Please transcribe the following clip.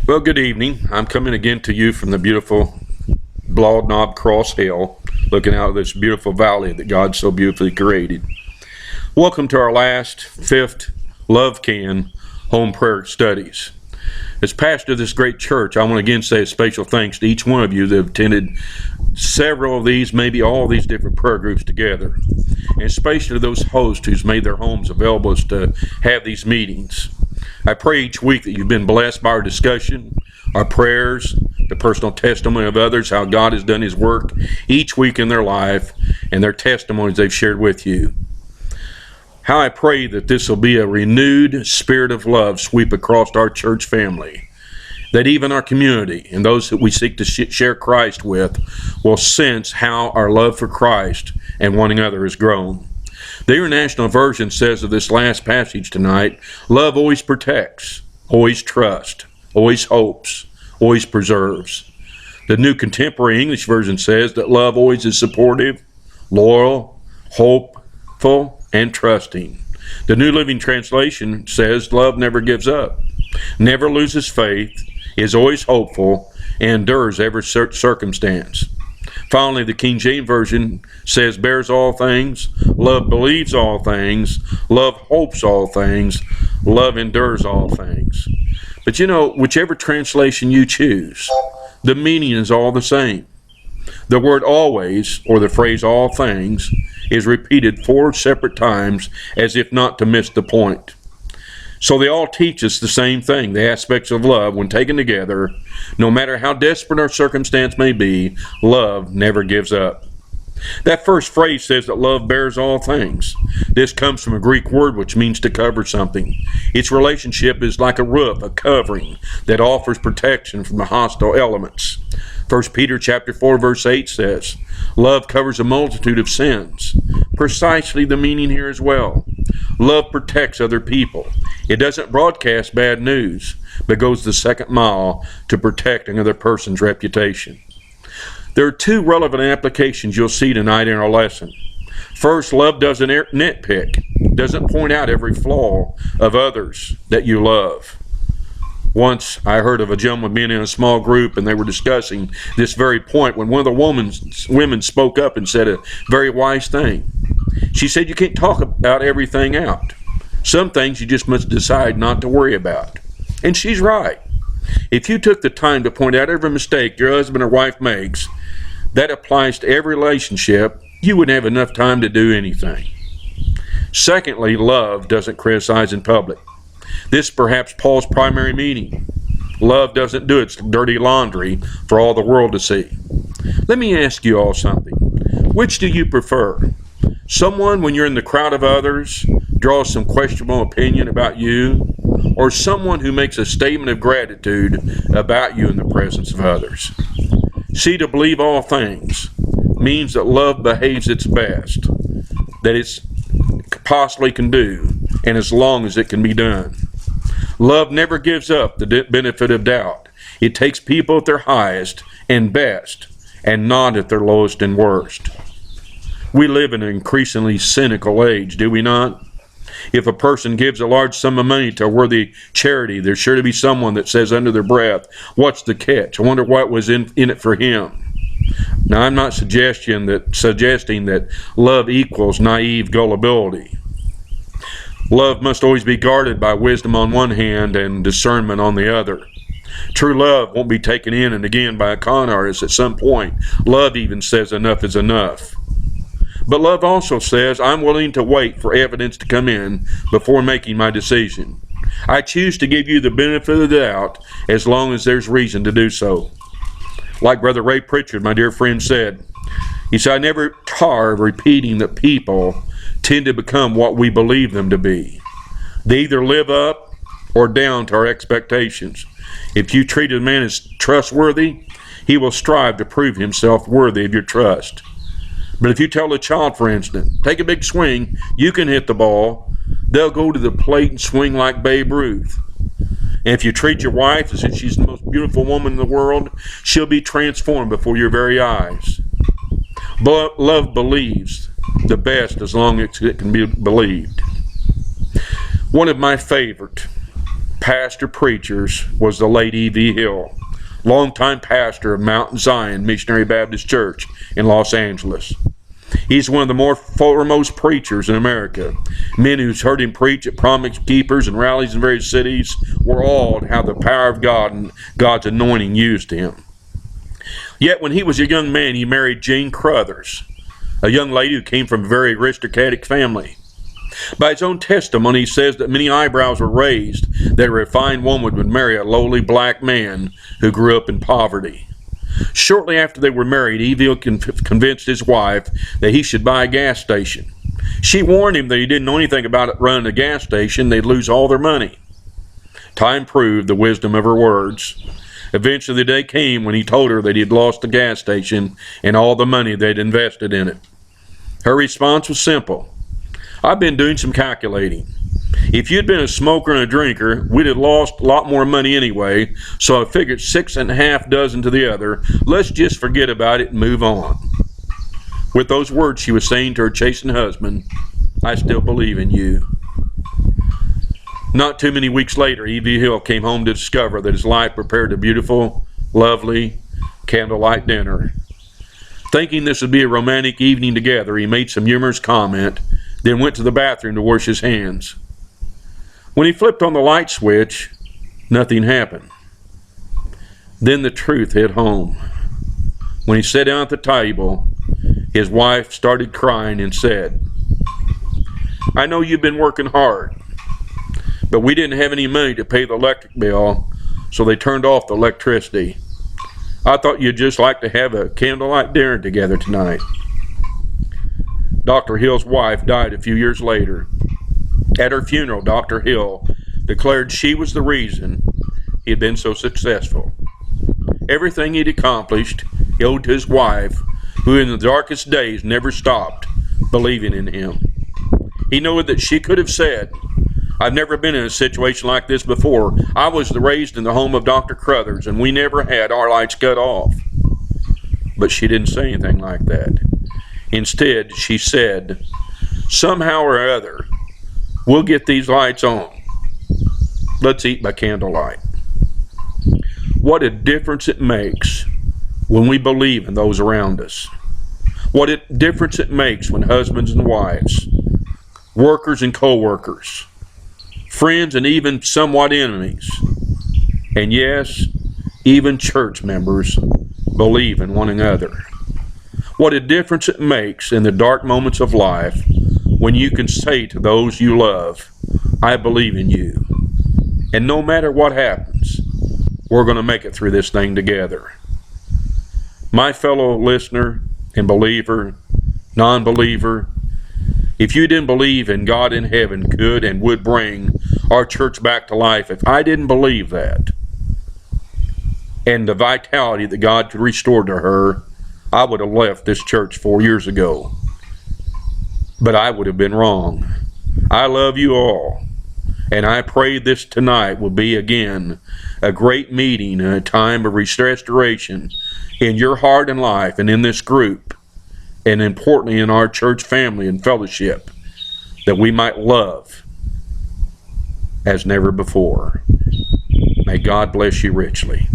Well, good evening. I'm coming again to you from the beautiful Broad Knob Cross Hill, looking out of this beautiful valley that God so beautifully created. Welcome to our last, fifth Love Can home prayer studies. As pastor of this great church, I want to again say a special thanks to each one of you that have attended several of these, maybe all of these different prayer groups together, and especially to those hosts who's made their homes available to have these meetings. I pray each week that you've been blessed by our discussion, our prayers, the personal testimony of others, how God has done His work each week in their life, and their testimonies they've shared with you. How I pray that this will be a renewed spirit of love sweep across our church family, that even our community and those that we seek to share Christ with will sense how our love for Christ and one another has grown. The International Version says of this last passage tonight, love always protects, always trusts, always hopes, always preserves. The New Contemporary English Version says that love always is supportive, loyal, hopeful, and trusting. The New Living Translation says love never gives up, never loses faith, is always hopeful, and endures every circumstance. Finally, the King James Version says bears all things, love believes all things, love hopes all things, love endures all things. But whichever translation you choose, the meaning is all the same. The word always, or the phrase all things, is repeated 4 separate times as if not to miss the point. So they all teach us the same thing, the aspects of love when taken together. No matter how desperate our circumstance may be, love never gives up. That first phrase says that love bears all things. This comes from a Greek word which means to cover something. Its relationship is like a roof, a covering that offers protection from the hostile elements. 1 Peter chapter 4 verse 8 says, love covers a multitude of sins. Precisely the meaning here as well. Love protects other people. It doesn't broadcast bad news, but goes the second mile to protect another person's reputation. There are 2 relevant applications you'll see tonight in our lesson. First, love doesn't nitpick, doesn't point out every flaw of others that you love. Once I heard of a gentleman being in a small group and they were discussing this very point when one of the women spoke up and said a very wise thing. She said you can't talk about everything out. Some things you just must decide not to worry about. And she's right. If you took the time to point out every mistake your husband or wife makes, that applies to every relationship, you wouldn't have enough time to do anything. Secondly, love doesn't criticize in public. This is perhaps Paul's primary meaning. Love doesn't do its dirty laundry for all the world to see. Let me ask you all something. Which do you prefer? Someone, when you're in the crowd of others, draws some questionable opinion about you, or someone who makes a statement of gratitude about you in the presence of others? See, to believe all things means that love behaves its best, that it possibly can do, and as long as it can be done. Love never gives up the benefit of doubt. It takes people at their highest and best, and not at their lowest and worst. We live in an increasingly cynical age, do we not? If a person gives a large sum of money to a worthy charity, there's sure to be someone that says under their breath, what's the catch? I wonder what was in it for him. Now, I'm not suggesting that love equals naive gullibility. Love must always be guarded by wisdom on one hand and discernment on the other. True love won't be taken in and again by a con artist at some point. Love even says enough is enough. But love also says, I'm willing to wait for evidence to come in before making my decision. I choose to give you the benefit of the doubt as long as there's reason to do so. Like Brother Ray Pritchard, my dear friend, said, he said, I never tire of repeating that people tend to become what we believe them to be. They either live up or down to our expectations. If you treat a man as trustworthy, he will strive to prove himself worthy of your trust. But if you tell a child, for instance, take a big swing, you can hit the ball, they'll go to the plate and swing like Babe Ruth. And if you treat your wife as if she's the most beautiful woman in the world, she'll be transformed before your very eyes. But love believes the best as long as it can be believed. One of my favorite pastor preachers was the late E.V. Hill, longtime pastor of Mount Zion Missionary Baptist Church in Los Angeles. He's one of the more foremost preachers in America. Men who's heard him preach at promise keepers and rallies in various cities were awed how the power of God and God's anointing used him. Yet when he was a young man, he married Jane Crothers, a young lady who came from a very aristocratic family. By his own testimony, he says that many eyebrows were raised that a refined woman would marry a lowly black man who grew up in poverty. Shortly after they were married, E.V. convinced his wife that he should buy a gas station. She warned him that he didn't know anything about it running a gas station. They'd lose all their money. Time proved the wisdom of her words. Eventually the day came when he told her that he had lost the gas station and all the money they'd invested in it. Her response was simple. I've been doing some calculating. If you'd been a smoker and a drinker, we'd have lost a lot more money anyway, so I figured 6.5 dozen to the other. Let's just forget about it and move on. With those words, she was saying to her chastened husband, I still believe in you. Not too many weeks later, E.V. Hill came home to discover that his wife prepared a beautiful, lovely candlelight dinner. Thinking this would be a romantic evening together, he made some humorous comment, then went to the bathroom to wash his hands. When he flipped on the light switch, nothing happened. Then the truth hit home. When he sat down at the table, his wife started crying and said, I know you've been working hard, but we didn't have any money to pay the electric bill, so they turned off the electricity. I thought you'd just like to have a candlelight dinner together tonight. Dr. Hill's wife died a few years later. At her funeral, Dr. Hill declared she was the reason he had been so successful. Everything he'd accomplished, he owed to his wife, who in the darkest days never stopped believing in him. He knew that she could have said, I've never been in a situation like this before. I was raised in the home of Dr. Crothers, and we never had our lights cut off. But she didn't say anything like that. Instead, she said, somehow or other, we'll get these lights on. Let's eat by candlelight. What a difference it makes when we believe in those around us. What a difference it makes when husbands and wives, workers and co-workers, friends and even somewhat enemies, and yes, even church members believe in one another. What a difference it makes in the dark moments of life when you can say to those you love, I believe in you. And no matter what happens, we're going to make it through this thing together. My fellow listener and believer, non-believer, if you didn't believe in God in heaven could and would bring our church back to life, if I didn't believe that, and the vitality that God could restore to her, I would have left this church 4 years ago. But I would have been wrong. I love you all, and I pray this tonight will be again a great meeting and a time of restoration in your heart and life and in this group, and importantly in our church family and fellowship, that we might love as never before. May God bless you richly.